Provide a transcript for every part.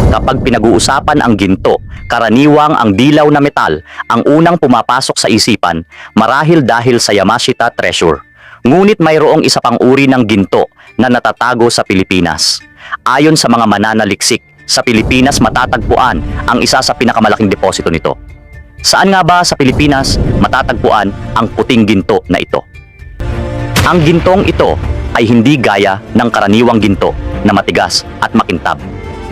Kapag pinag-uusapan ang ginto, karaniwang ang dilaw na metal ang unang pumapasok sa isipan marahil dahil sa Yamashita Treasure. Ngunit mayroong isa pang uri ng ginto na natatago sa Pilipinas. Ayon sa mga mananaliksik, sa Pilipinas matatagpuan ang isa sa pinakamalaking deposito nito. Saan nga ba sa Pilipinas matatagpuan ang puting ginto na ito? Ang gintong ito ay hindi gaya ng karaniwang ginto na matigas at makintab.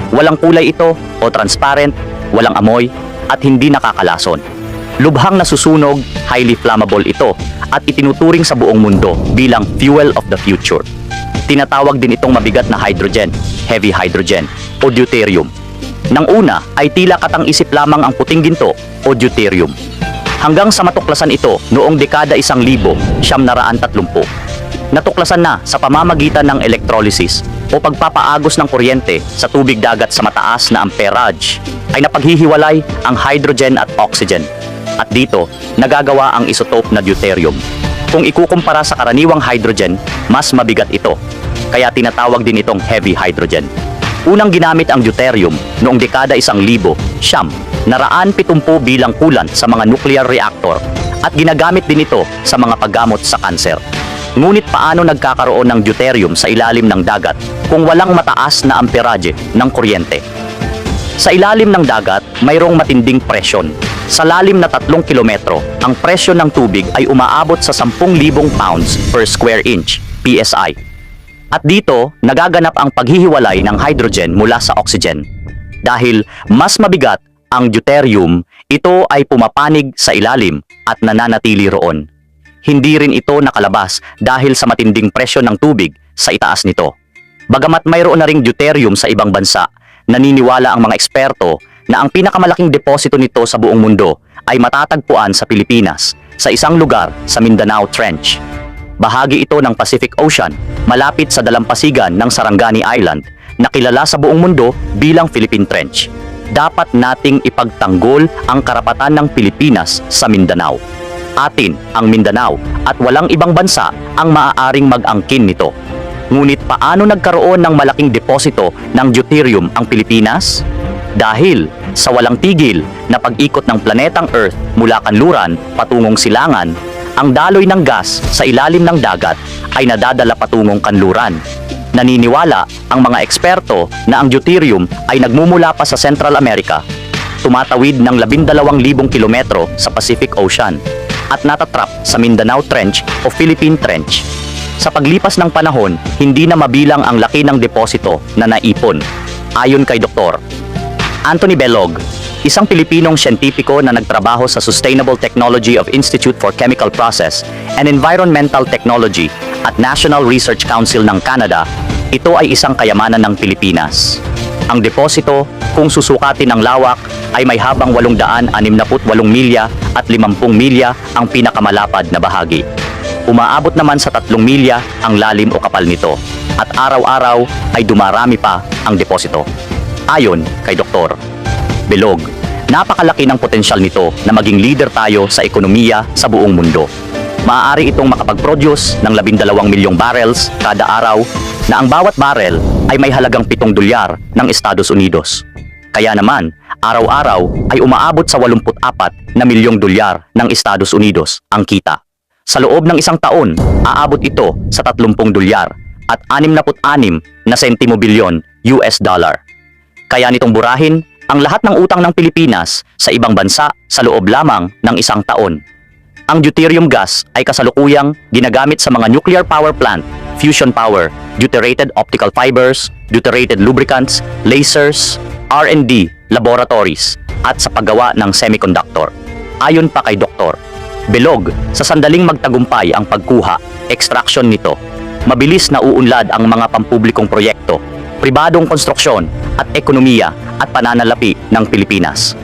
Walang kulay ito o transparent, walang amoy at hindi nakakalason. Lubhang nasusunog, highly flammable ito at itinuturing sa buong mundo bilang fuel of the future. Tinatawag din itong mabigat na hydrogen, heavy hydrogen o deuterium. Nang una ay tila katang-isip lamang ang puting ginto o deuterium. Hanggang sa matuklasan ito noong dekada 1930. Natuklasan na sa pamamagitan ng electrolysis o pagpapaagos ng kuryente sa tubig dagat sa mataas na amperage ay napaghihiwalay ang hydrogen at oxygen. At dito, nagagawa ang isotope na deuterium. Kung ikukumpara sa karaniwang hydrogen, mas mabigat ito. Kaya tinatawag din itong heavy hydrogen. Unang ginamit ang deuterium noong dekada 1970 bilang coolant sa mga nuclear reactor at ginagamit din ito sa mga paggamot sa kanser. Ngunit paano nagkakaroon ng deuterium sa ilalim ng dagat kung walang mataas na amperage ng kuryente? Sa ilalim ng dagat, mayroong matinding presyon. Sa lalim na 3 kilometro, ang presyon ng tubig ay umaabot sa 10,000 pounds per square inch, PSI. At dito, nagaganap ang paghihiwalay ng hydrogen mula sa oxygen. Dahil mas mabigat ang deuterium, ito ay pumapanig sa ilalim at nananatili roon. Hindi rin ito nakalabas dahil sa matinding presyon ng tubig sa itaas nito. Bagamat mayroon na ring deuterium sa ibang bansa, naniniwala ang mga eksperto na ang pinakamalaking deposito nito sa buong mundo ay matatagpuan sa Pilipinas, sa isang lugar sa Mindanao Trench. Bahagi ito ng Pacific Ocean, malapit sa dalampasigan ng Sarangani Island, na kilala sa buong mundo bilang Philippine Trench. Dapat nating ipagtanggol ang karapatan ng Pilipinas sa Mindanao. Atin ang Mindanao at walang ibang bansa ang maaaring mag-angkin nito. Ngunit paano nagkaroon ng malaking deposito ng deuterium ang Pilipinas? Dahil sa walang tigil na pag-ikot ng planetang Earth mula kanluran patungong silangan, ang daloy ng gas sa ilalim ng dagat ay nadadala patungong kanluran. Naniniwala ang mga eksperto na ang deuterium ay nagmumula pa sa Central America, tumatawid ng 12,000 kilometro sa Pacific Ocean at natatrap sa Mindanao Trench o Philippine Trench. Sa paglipas ng panahon, hindi na mabilang ang laki ng deposito na naipon. Ayon kay Dr. Anthony Belog, isang Pilipinong siyentipiko na nagtrabaho sa Sustainable Technology of Institute for Chemical Process and Environmental Technology at National Research Council ng Canada, ito ay isang kayamanan ng Pilipinas. Ang deposito, kung susukatin ang lawak, ay may habang 868 milya at 50 milya ang pinakamalapad na bahagi. Umaabot naman sa 3 milya ang lalim o kapal nito at araw-araw ay dumarami pa ang deposito. Ayon kay Dr. Belog, napakalaki ng potensyal nito na maging leader tayo sa ekonomiya sa buong mundo. Maaari itong makapag-produce ng 12 milyong barrels kada araw na ang bawat barrel ay may halagang $7 ng Estados Unidos. Kaya naman, araw-araw ay umaabot sa 84 na milyong dolyar ng Estados Unidos ang kita. Sa loob ng isang taon, aabot ito sa 30 dolyar at 66 na sentimo bilyon US dollar. Kaya nitong burahin ang lahat ng utang ng Pilipinas sa ibang bansa sa loob lamang ng isang taon. Ang deuterium gas ay kasalukuyang ginagamit sa mga nuclear power plant, fusion power, deuterated optical fibers, deuterated lubricants, lasers, R&D, laboratories, at sa paggawa ng semiconductor. Ayon pa kay Dr. Belog, sa sandaling magtagumpay ang pagkuha, extraction nito, mabilis na uunlad ang mga pampublikong proyekto, pribadong konstruksyon at ekonomiya at pananalapi ng Pilipinas.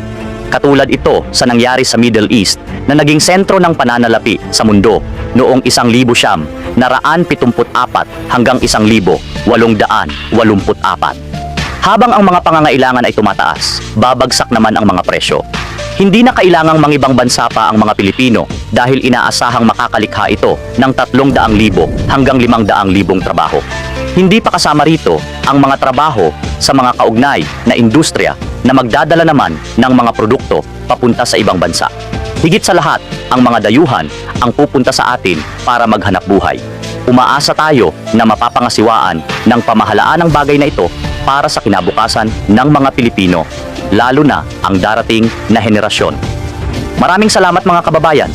Katulad ito sa nangyari sa Middle East na naging sentro ng pananalapi sa mundo noong 1974 hanggang 1884. Habang ang mga pangangailangan ay tumataas, babagsak naman ang mga presyo. Hindi na kailangang mangibang bansa pa ang mga Pilipino dahil inaasahang makakalikha ito ng 300,000 hanggang 500,000 trabaho. Hindi pa kasama rito ang mga trabaho sa mga kaugnay na industriya na magdadala naman ng mga produkto papunta sa ibang bansa. Higit sa lahat, ang mga dayuhan ang pupunta sa atin para maghanap buhay. Umaasa tayo na mapapangasiwaan ng pamahalaan ang bagay na ito para sa kinabukasan ng mga Pilipino, lalo na ang darating na henerasyon. Maraming salamat mga kababayan.